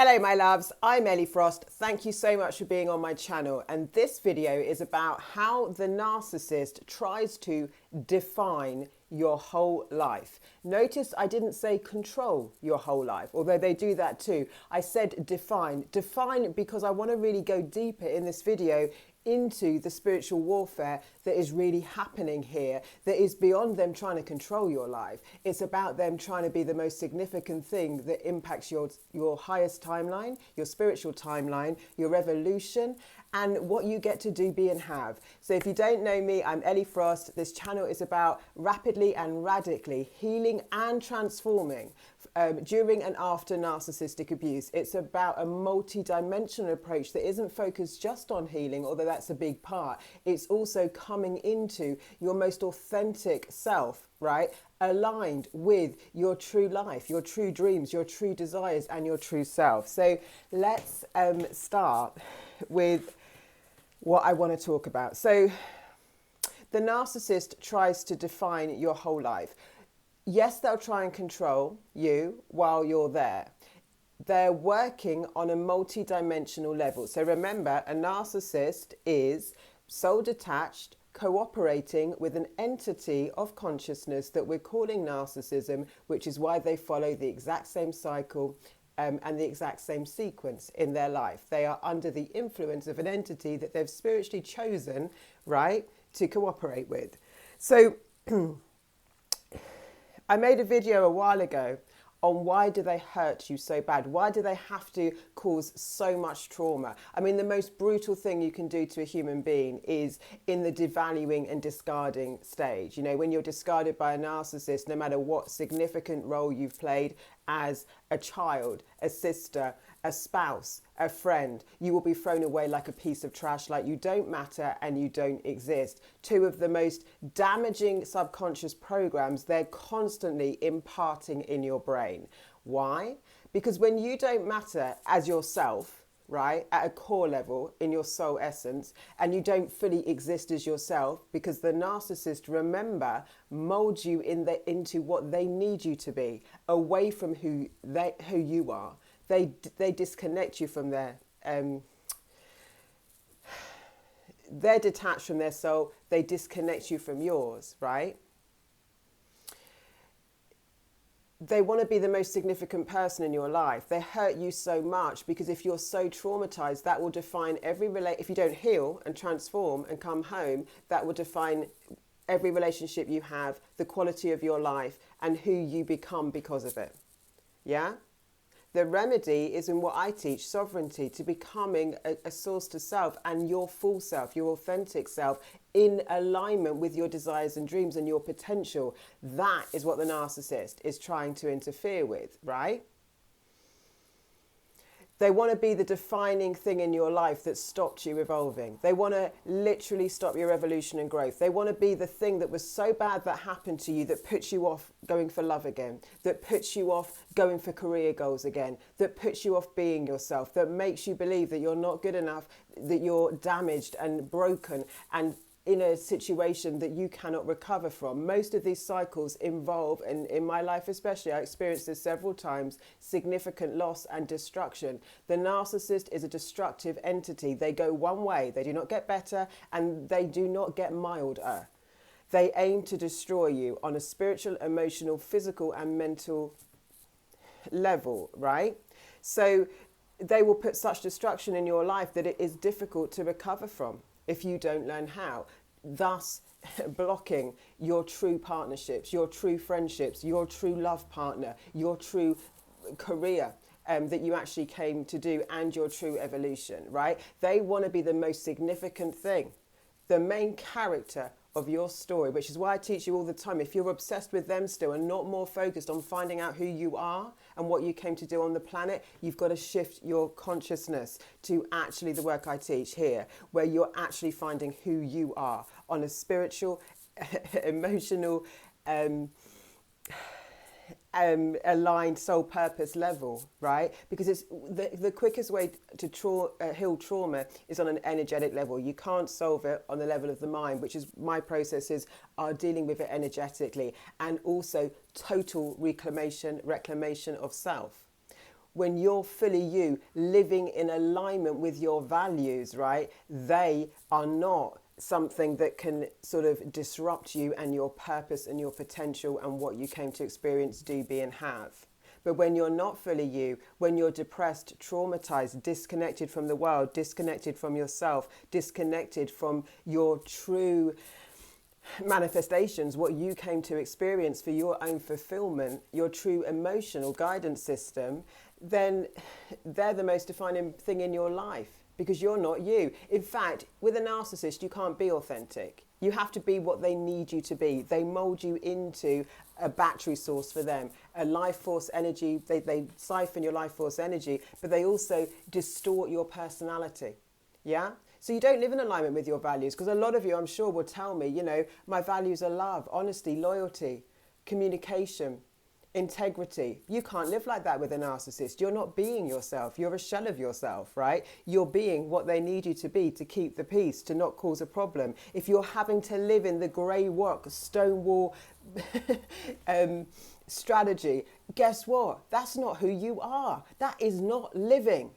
Hello my loves, I'm Ellie Frost. Thank you so much for being on my channel, and this video is about how the narcissist tries to define your whole life. Notice I didn't say control your whole life, although they do that too. I said define. Define because I want to really go deeper in this video into the spiritual warfare that is really happening here, that is beyond them trying to control your life. It's about them trying to be the most significant thing that impacts your highest timeline, your spiritual timeline, your evolution, and what you get to do, be, and have. So if you don't know me, I'm Ellie Frost. This channel is about rapidly and radically healing and transforming during and after narcissistic abuse. It's about a multi-dimensional approach that isn't focused just on healing, although that's a big part. It's also coming into your most authentic self, right? Aligned with your true life, your true dreams, your true desires, and your true self. So let's start with what I want to talk about. So the narcissist tries to define your whole life. Yes, they'll try and control you while you're there. They're working on a multi-dimensional level. So remember, a narcissist is soul detached, cooperating with an entity of consciousness that we're calling narcissism, which is why they follow the exact same cycle and the exact same sequence in their life. They are under the influence of an entity that they've spiritually chosen, right, to cooperate with. So I made a video a while ago on why do they hurt you so bad? Why do they have to cause so much trauma? I mean, the most brutal thing you can do to a human being is in the devaluing and discarding stage. You know, when you're discarded by a narcissist, no matter what significant role you've played as a child, a sister, a spouse, a friend, you will be thrown away like a piece of trash, like you don't matter and you don't exist. Two of the most damaging subconscious programs they're constantly imparting in your brain. Why? Because when you don't matter as yourself, right, at a core level in your soul essence, and you don't fully exist as yourself, because the narcissist, remember, molds you into what they need you to be, away from who you are. They disconnect you from they're detached from their soul. They disconnect you from yours, right? They want to be the most significant person in your life. They hurt you so much because if you're so traumatized, that will define if you don't heal and transform and come home, that will define every relationship you have, the quality of your life, and who you become because of it. Yeah? The remedy is in what I teach, sovereignty, to becoming a source to self and your full self, your authentic self, in alignment with your desires and dreams and your potential. That is what the narcissist is trying to interfere with, right? They want to be the defining thing in your life that stopped you evolving. They want to literally stop your evolution and growth. They want to be the thing that was so bad that happened to you that puts you off going for love again, that puts you off going for career goals again, that puts you off being yourself, that makes you believe that you're not good enough, that you're damaged and broken and in a situation that you cannot recover from. Most of these cycles involve, and in my life especially, I experienced this several times, significant loss and destruction. The narcissist is a destructive entity. They go one way, they do not get better, and they do not get milder. They aim to destroy you on a spiritual, emotional, physical, and mental level, right? So they will put such destruction in your life that it is difficult to recover from if you don't learn how, thus blocking your true partnerships, your true friendships, your true love partner, your true career that you actually came to do, and your true evolution, right? They want to be the most significant thing, the main character of your story, which is why I teach you all the time. If you're obsessed with them still and not more focused on finding out who you are and what you came to do on the planet, you've got to shift your consciousness to actually the work I teach here, where you're actually finding who you are on a spiritual, emotional, aligned soul purpose level, right? Because it's the quickest way to heal trauma is on an energetic level. You can't solve it on the level of the mind, which is my processes are dealing with it energetically, and also total reclamation of self. when you're fully you, living in alignment with your values, right? They are not something that can sort of disrupt you and your purpose and your potential and what you came to experience, do, be, and have. But when you're not fully you, when you're depressed, traumatized, disconnected from the world, disconnected from yourself, disconnected from your true manifestations, what you came to experience for your own fulfillment, your true emotional guidance system, then they're the most defining thing in your life, because you're not you. In fact, with a narcissist, you can't be authentic. You have to be what they need you to be. They mold you into a battery source for them, a life force energy. They siphon your life force energy, but they also distort your personality. Yeah? So you don't live in alignment with your values, because a lot of you, I'm sure, will tell me, you know, my values are love, honesty, loyalty, communication, integrity. You can't live like that with a narcissist. You're not being yourself. You're a shell of yourself, right? You're being what they need you to be to keep the peace, to not cause a problem. If you're having to live in the grey rock, stonewall strategy, guess what? That's not who you are. That is not living.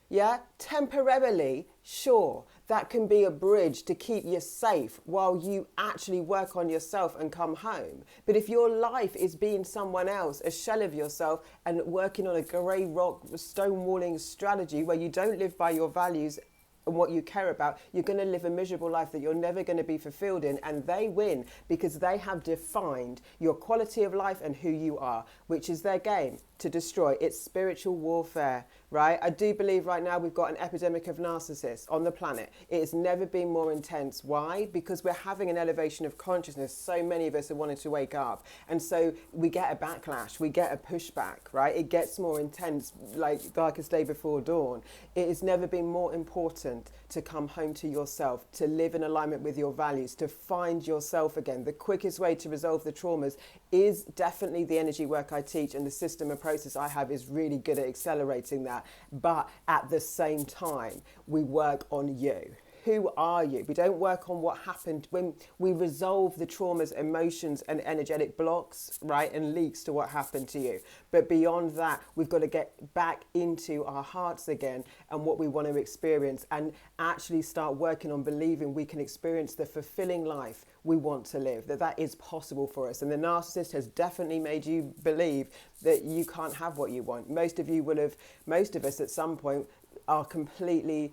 Yeah, temporarily, sure, that can be a bridge to keep you safe while you actually work on yourself and come home. But if your life is being someone else, a shell of yourself, and working on a grey rock stonewalling strategy where you don't live by your values and what you care about, you're going to live a miserable life that you're never going to be fulfilled in. And they win because they have defined your quality of life and who you are, which is their game to destroy. It's spiritual warfare, right? I do believe right now we've got an epidemic of narcissists on the planet. It has never been more intense. Why? Because we're having an elevation of consciousness. So many of us are wanting to wake up. And so we get a backlash, we get a pushback, right? It gets more intense, like darkest day before dawn. It has never been more important to come home to yourself, to live in alignment with your values, to find yourself again. The quickest way to resolve the traumas is definitely the energy work I teach, and the system and process I have is really good at accelerating that. But at the same time, we work on you. Who are you? We don't work on what happened. When we resolve the traumas, emotions and energetic blocks, right, and leaks to what happened to you. But beyond that, we've got to get back into our hearts again and what we want to experience, and actually start working on believing we can experience the fulfilling life we want to live, that is possible for us. And the narcissist has definitely made you believe that you can't have what you want. Most of us at some point are completely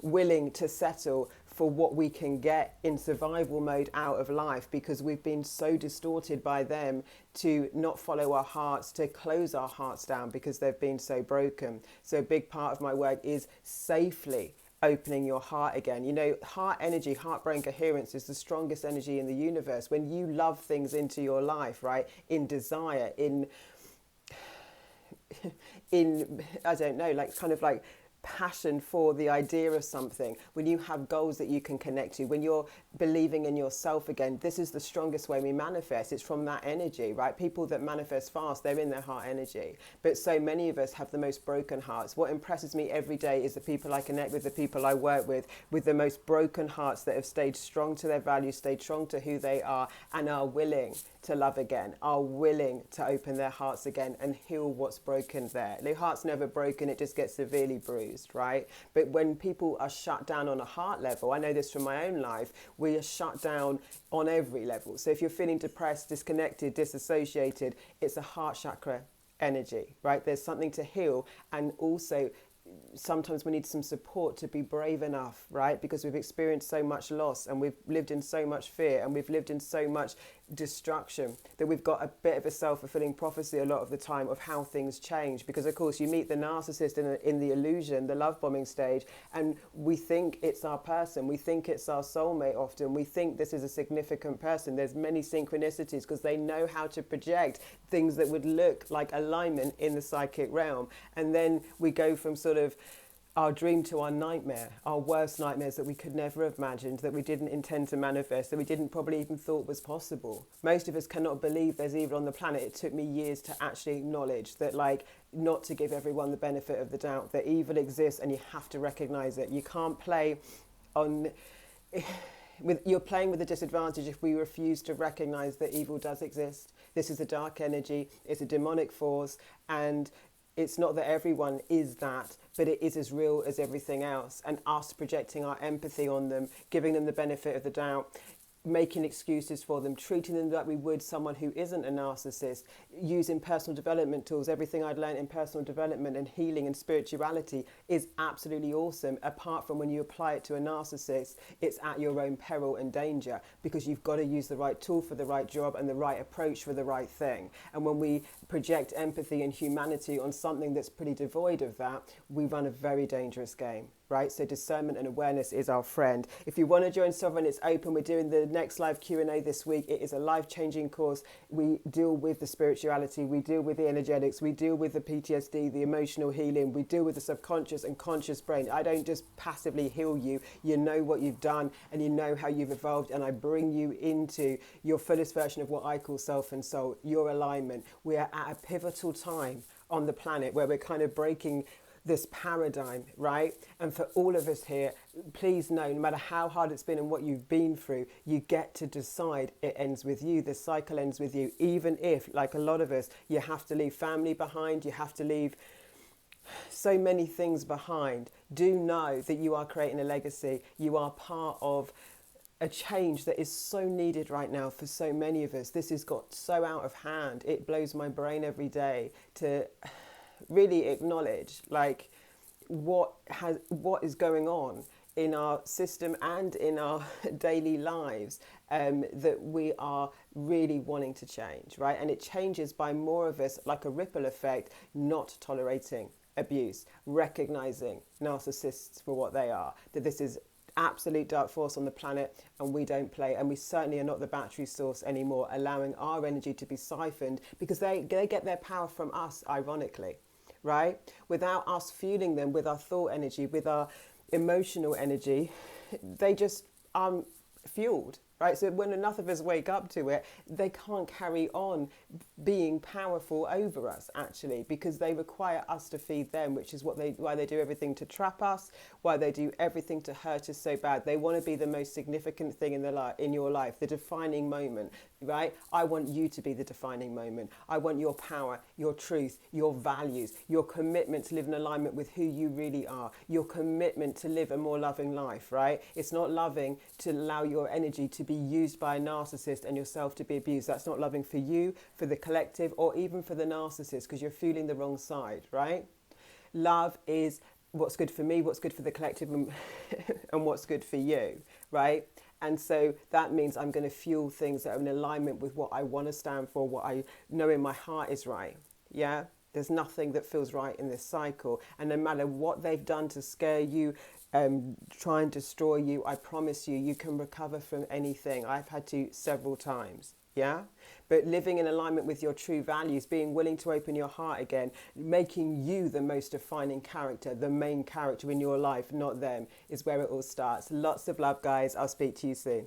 willing to settle for what we can get in survival mode out of life, because we've been so distorted by them to not follow our hearts, to close our hearts down because they've been so broken. So a big part of my work is safely opening your heart again. You know, heart energy, heart brain coherence is the strongest energy in the universe. When you love things into your life, right, in desire, in I don't know, like kind of like passion for the idea of something, when you have goals that you can connect to, when you're believing in yourself again, this is the strongest way we manifest. It's from that energy, right? People that manifest fast, they're in their heart energy. But so many of us have the most broken hearts. What impresses me every day is the people I connect with, the people I work with the most broken hearts that have stayed strong to their values, stayed strong to who they are, and are willing to love again, are willing to open their hearts again and heal what's broken there. Their heart's never broken, it just gets severely bruised, right? But when people are shut down on a heart level, I know this from my own life, we are shut down on every level. So if you're feeling depressed, disconnected, disassociated, it's a heart chakra energy, right? There's something to heal. And also sometimes we need some support to be brave enough, right? Because we've experienced so much loss, and we've lived in so much fear, and we've lived in so much destruction, that we've got a bit of a self-fulfilling prophecy a lot of the time of how things change. Because of course you meet the narcissist in the illusion, the love bombing stage, and we think it's our person, we think it's our soulmate. Often we think this is a significant person. There's many synchronicities because they know how to project things that would look like alignment in the psychic realm. And then we go from sort of our dream to our nightmare, our worst nightmares that we could never have imagined, that we didn't intend to manifest, that we didn't probably even thought was possible. Most of us cannot believe there's evil on the planet. It took me years to actually acknowledge that, like, not to give everyone the benefit of the doubt, that evil exists and you have to recognize it. You can't play on... You're playing with a disadvantage if we refuse to recognize that evil does exist. This is a dark energy, it's a demonic force, and It's not that everyone is that, but it is as real as everything else. And us projecting our empathy on them, giving them the benefit of the doubt, making excuses for them, treating them like we would someone who isn't a narcissist, using personal development tools. Everything I'd learned in personal development and healing and spirituality is absolutely awesome. Apart from when you apply it to a narcissist, it's at your own peril and danger, because you've got to use the right tool for the right job and the right approach for the right thing. And when we project empathy and humanity on something that's pretty devoid of that, we run a very dangerous game. Right? So discernment and awareness is our friend. If you want to join Sovereign, it's open. We're doing the next live Q&A this week. It is a life-changing course. We deal with the spirituality. We deal with the energetics. We deal with the PTSD, the emotional healing. We deal with the subconscious and conscious brain. I don't just passively heal you. You know what you've done and you know how you've evolved. And I bring you into your fullest version of what I call self and soul, your alignment. We are at a pivotal time on the planet where we're kind of breaking this paradigm, right? And for all of us here, please know, no matter how hard it's been and what you've been through, you get to decide it ends with you. The cycle ends with you. Even if, like a lot of us, you have to leave family behind, you have to leave so many things behind. Do know that you are creating a legacy. You are part of a change that is so needed right now for so many of us. This has got so out of hand. It blows my brain every day to really acknowledge like what is going on in our system and in our daily lives, that we are really wanting to change, right? And it changes by more of us, like a ripple effect, not tolerating abuse, recognizing narcissists for what they are, that this is absolute dark force on the planet and we don't play, and we certainly are not the battery source anymore, allowing our energy to be siphoned, because they get their power from us, ironically, right? Without us fueling them with our thought energy, with our emotional energy, they just aren't fueled, right? So when enough of us wake up to it, they can't carry on being powerful over us, actually, because they require us to feed them, which is why they do everything to trap us, why they do everything to hurt us so bad. They want to be the most significant thing in your life, the defining moment, right? I want you to be the defining moment. I want your power, your truth, your values, your commitment to live in alignment with who you really are, your commitment to live a more loving life, right? It's not loving to allow your energy to be used by a narcissist and yourself to be abused. That's not loving for you, for the collective, or even for the narcissist, because you're fueling the wrong side, right? Love is what's good for me, what's good for the collective, and what's good for you, right? And so that means I'm going to fuel things that are in alignment with what I want to stand for, what I know in my heart is right. Yeah? There's nothing that feels right in this cycle. And no matter what they've done to scare you, try and destroy you, I promise you, you can recover from anything. I've had to several times. Yeah? But living in alignment with your true values, being willing to open your heart again, making you the most defining character, the main character in your life, not them, is where it all starts. Lots of love, guys. I'll speak to you soon.